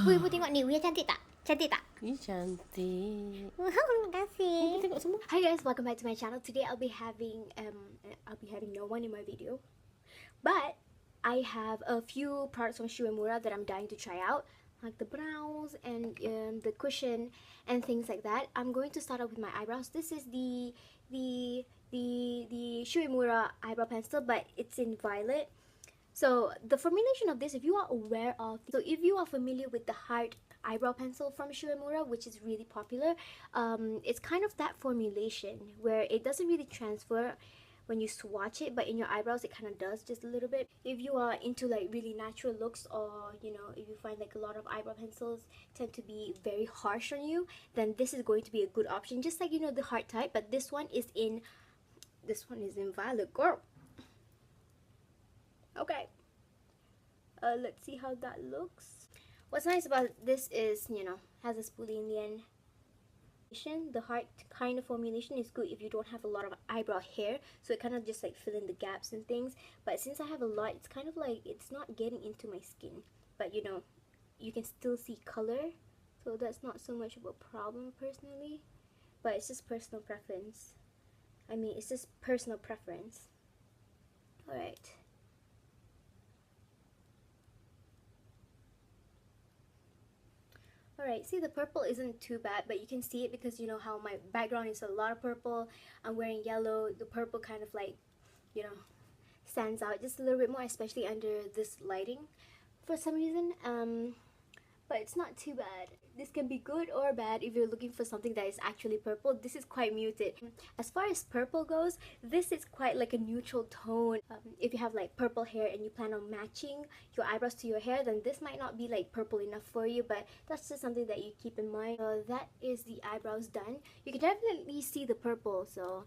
Ibu tengok ni, Wia cantik tak? Cantik tak? Ih, cantik. Terima kasih. Tengok semua. Hi guys, welcome back to my channel. Today I'll be having no one in my video, but I have a few products from Uemura that I'm dying to try out, like the brows and the cushion and things like that. I'm going to start off with my eyebrows. This is the Uemura eyebrow pencil, but it's in violet. So the formulation of this, if you are aware of, so if you are familiar with the hard eyebrow pencil from Uemura, which is really popular, it's kind of that formulation where it doesn't really transfer when you swatch it, but in your eyebrows it kind of does just a little bit. If you are into like really natural looks, or you know, if you find like a lot of eyebrow pencils tend to be very harsh on you, then this is going to be a good option, just like, you know, the hard type, but this one is in violet, girl. Okay, let's see how that looks. What's nice about this is, you know, has a spoolie in the end. The hard kind of formulation is good if you don't have a lot of eyebrow hair, so it kind of just like fill in the gaps and things. But since I have a lot, it's kind of like it's not getting into my skin, but you know, you can still see color, so that's not so much of a problem personally. But it's just personal preference. I mean, it's just personal preference. All right. Alright, see, the purple isn't too bad, but you can see it because you know how my background is a lot of purple. I'm wearing yellow. The purple kind of like, you know, stands out just a little bit more, especially under this lighting for some reason. But it's not too bad. This can be good or bad if you're looking for something that is actually purple. This is quite muted. As far as purple goes, this is quite like a neutral tone. If you have like purple hair and you plan on matching your eyebrows to your hair, then this might not be like purple enough for you, but that's just something that you keep in mind. So that is the eyebrows done. You can definitely see the purple, so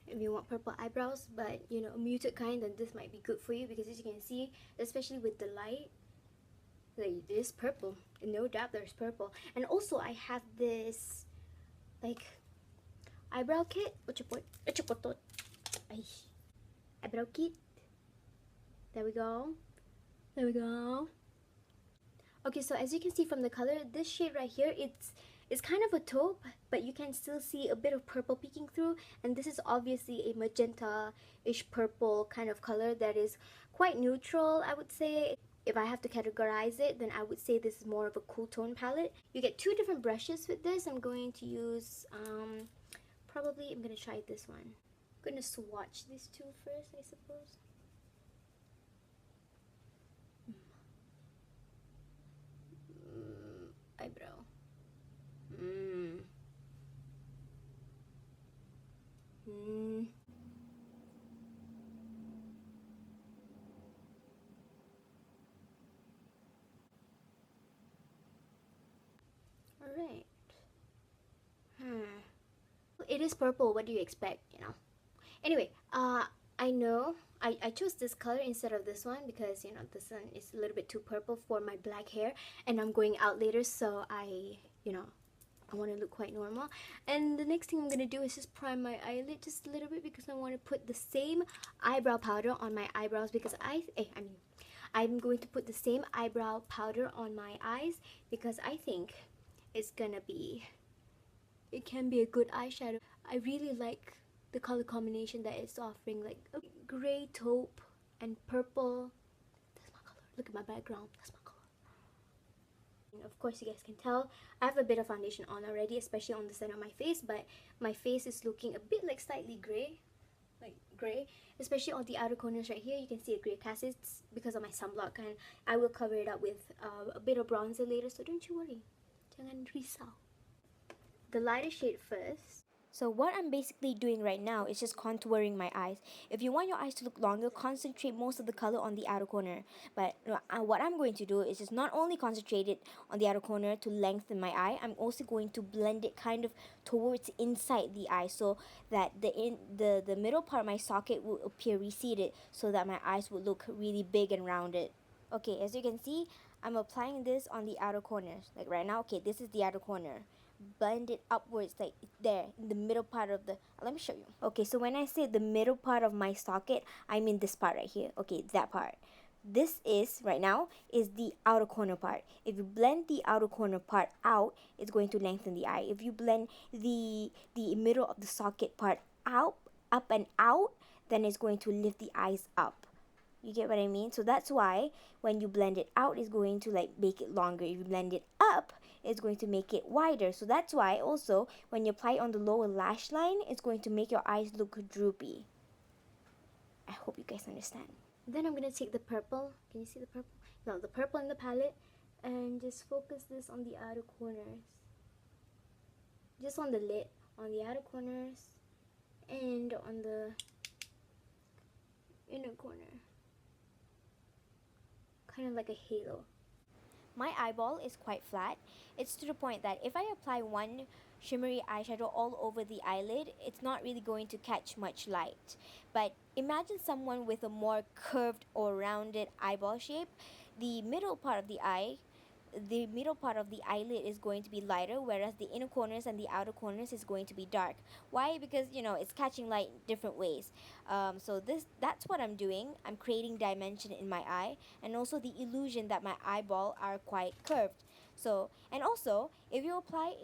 if you want purple eyebrows, but you know, a muted kind, then this might be good for you, because as you can see, especially with the light, like this purple, no doubt there's purple. And also I have this like eyebrow kit, eyebrow kit. There we go, there we go. Okay, so as you can see from the color, this shade right here, it's kind of a taupe, but you can still see a bit of purple peeking through, and this is obviously a magenta-ish purple kind of color that is quite neutral, I would say. If I have to categorize it, then I would say this is more of a cool tone palette. You get two different brushes with this. I'm going to use, I'm going to try this one. I'm going to swatch these two first, I suppose. Eyebrow. Alright. It is purple, what do you expect, you know? Anyway, I know I chose this color instead of this one because, you know, this one is a little bit too purple for my black hair, and I'm going out later, so I want to look quite normal. And the next thing I'm going to do is just prime my eyelid just a little bit, because I want to put the same eyebrow powder on my eyebrows, because I'm going to put the same eyebrow powder on my eyes because I think it's gonna be, it can be a good eyeshadow. I really like the color combination that it's offering, like a gray taupe and purple. That's my color. Look at my background. That's my color. And of course, you guys can tell I have a bit of foundation on already, especially on the center of my face, but my face is looking a bit like slightly gray, like gray, especially on the outer corners right here. You can see a gray cast. It's because of my sunblock, and I will cover it up with a bit of bronzer later, so don't you worry. Jangan risau. The lighter shade first. So what I'm basically doing right now is just contouring my eyes. If you want your eyes to look longer, concentrate most of the color on the outer corner. But what I'm going to do is just not only concentrate it on the outer corner to lengthen my eye, I'm also going to blend it kind of towards inside the eye, so that the middle part of my socket will appear receded, so that my eyes will look really big and rounded. Okay, as you can see, I'm applying this on the outer corners. Like right now, okay, this is the outer corner. Blend it upwards, like there in the middle part of the, let me show you. Okay, so when I say the middle part of my socket, I mean this part right here. Okay, that part. this is right now is the outer corner part. If you blend the outer corner part out, it's going to lengthen the eye. If you blend the middle of the socket part out, up and out, then it's going to lift the eyes up. You get what I mean? So that's why when you blend it out, it's going to like make it longer. If you blend it up, it's going to make it wider. So that's why also when you apply it on the lower lash line, it's going to make your eyes look droopy. I hope you guys understand. Then I'm going to take the purple. Can you see the purple? No, the purple in the palette. And just focus this on the outer corners. Just on the lid. On the outer corners. And on the inner corner. Kind of like a halo. My eyeball is quite flat. It's to the point that if I apply one shimmery eyeshadow all over the eyelid, it's not really going to catch much light. But imagine someone with a more curved or rounded eyeball shape. The middle part of the eyelid is going to be lighter, whereas the inner corners and the outer corners is going to be dark. Why? Because it's catching light in different ways. So that's what I'm doing. I'm creating dimension in my eye, and also the illusion that my eyeball are quite curved. So, and also if you apply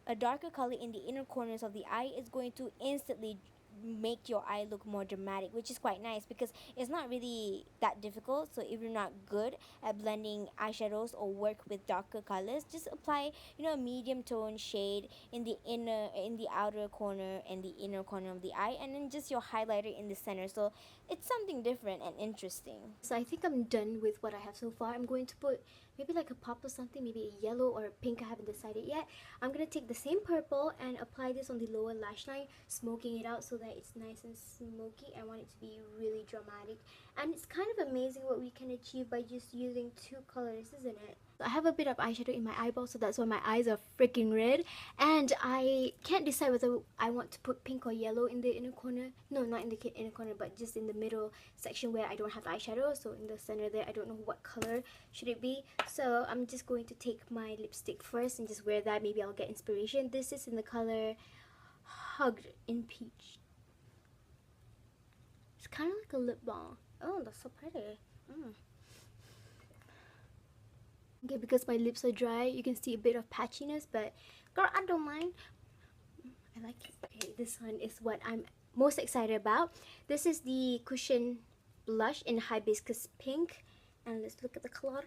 a darker color in the inner corners of the eye, it's going to instantly make your eye look more dramatic, which is quite nice because it's not really that difficult. So if you're not good at blending eyeshadows or work with darker colors, just apply a medium tone shade in the outer corner and the inner corner of the eye, and then just your highlighter in the center. So it's something different and interesting. So I think I'm done with what I have so far. I'm going to put maybe like a pop or something, maybe a yellow or a pink. I haven't decided yet. I'm gonna take the same purple and apply this on the lower lash line, smoking it out so that it's nice and smoky. I want it to be really dramatic, and it's kind of amazing what we can achieve by just using two colors, isn't it? I have a bit of eyeshadow in my eyeball, so that's why my eyes are freaking red, and I can't decide whether I want to put pink or yellow in the inner corner. No, not in the inner corner, but just in the middle section where I don't have eyeshadow. So in the center there, I don't know what color should it be. So I'm just going to take my lipstick first and just wear that. Maybe I'll get inspiration. This is in the color Hugged in Peach. It's kind of like a lip balm. Oh, that's so pretty. Okay, because my lips are dry, you can see a bit of patchiness, but girl, I don't mind. I like it. Okay, this one is what I'm most excited about. This is the Cushion Blush in Hibiscus Pink, and let's look at the color.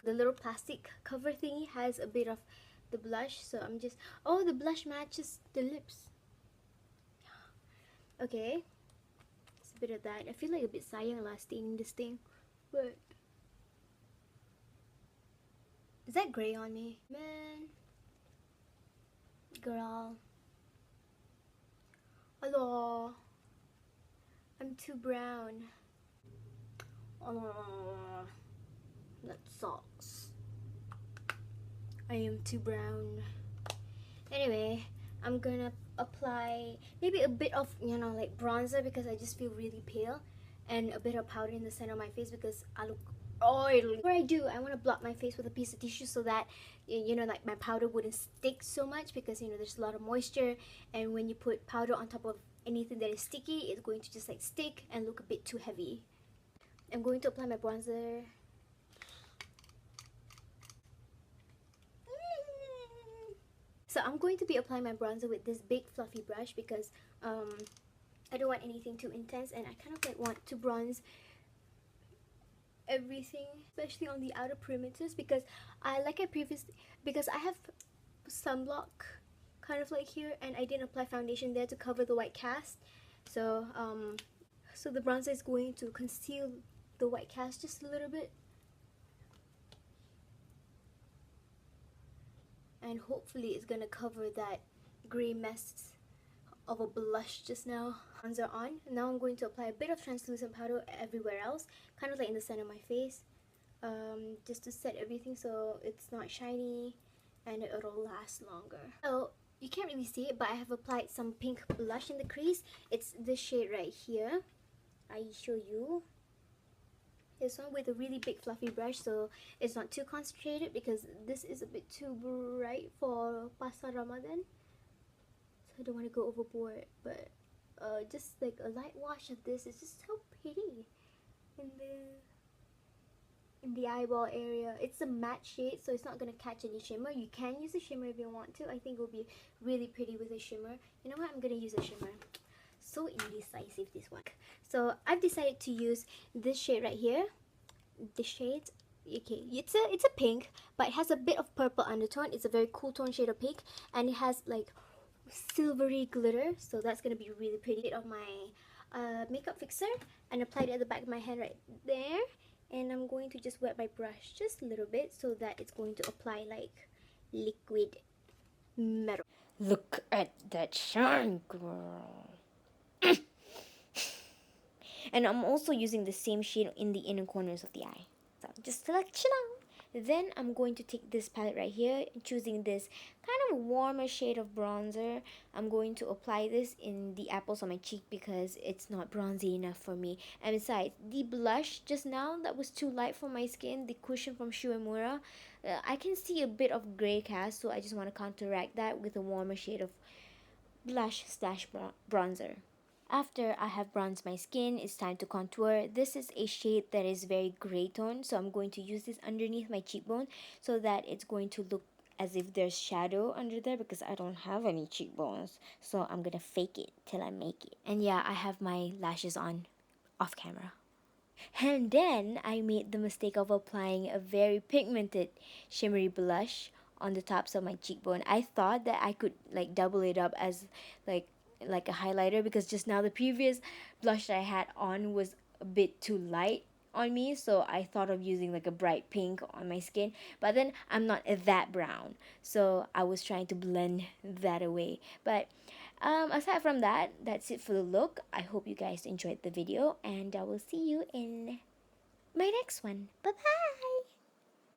The little plastic cover thingy has a bit of the blush, so I'm just... Oh, the blush matches the lips. Okay. Bit of that. I feel like a bit sayang lah staining this thing, but is that gray on me? Man, girl, hello, I'm too brown. Oh, that sucks. I am too brown. Anyway, I'm gonna apply maybe a bit of like bronzer because I just feel really pale, and a bit of powder in the center of my face because I look oily. Before I do, I want to blot my face with a piece of tissue so that like my powder wouldn't stick so much, because there's a lot of moisture, and when you put powder on top of anything that is sticky, it's going to just like stick and look a bit too heavy. I'm going to apply my bronzer. So I'm going to be applying my bronzer with this big fluffy brush because I don't want anything too intense, and I kind of like want to bronze everything, especially on the outer perimeters, because I have sunblock kind of like here, and I didn't apply foundation there to cover the white cast. So so the bronzer is going to conceal the white cast just a little bit. And hopefully it's gonna cover that gray mess of a blush just now. Bronzer on. Now I'm going to apply a bit of translucent powder everywhere else, kind of like in the center of my face, just to set everything so it's not shiny and it'll last longer. So you can't really see it, but I have applied some pink blush in the crease. It's this shade right here. I show you. This one with a really big fluffy brush, so it's not too concentrated because this is a bit too bright for Pasar Ramadan. So I don't want to go overboard, but just like a light wash of this is just so pretty in the eyeball area. It's a matte shade, so it's not gonna catch any shimmer. You can use a shimmer if you want to. I think it will be really pretty with a shimmer. You know what? I'm gonna use a shimmer. So indecisive, this one. So I've decided to use this shade right here. The shade, okay, it's a pink, but it has a bit of purple undertone. It's a very cool tone shade of pink, and it has like silvery glitter, so that's gonna be really pretty. Bit of my makeup fixer, and applied it at the back of my hand right there. And I'm going to just wet my brush just a little bit so that it's going to apply like liquid metal. Look at that shine, girl. And I'm also using the same shade in the inner corners of the eye. So just to let you know. Then I'm going to take this palette right here, choosing this kind of warmer shade of bronzer. I'm going to apply this in the apples on my cheek because it's not bronzy enough for me. And besides, the blush just now that was too light for my skin, the cushion from Uemura, I can see a bit of gray cast, so I just want to counteract that with a warmer shade of blush slash bronzer. After I have bronzed my skin, it's time to contour. This is a shade that is very gray tone, so I'm going to use this underneath my cheekbone so that it's going to look as if there's shadow under there because I don't have any cheekbones. So I'm gonna fake it till I make it. And yeah, I have my lashes on off camera. And then I made the mistake of applying a very pigmented shimmery blush on the tops of my cheekbone. I thought that I could like double it up as like a highlighter because just now the previous blush that I had on was a bit too light on me, so I thought of using like a bright pink on my skin, but then I'm not that brown, so I was trying to blend that away. But aside from that, that's it for the look. I hope you guys enjoyed the video, and I will see you in my next one. Bye bye.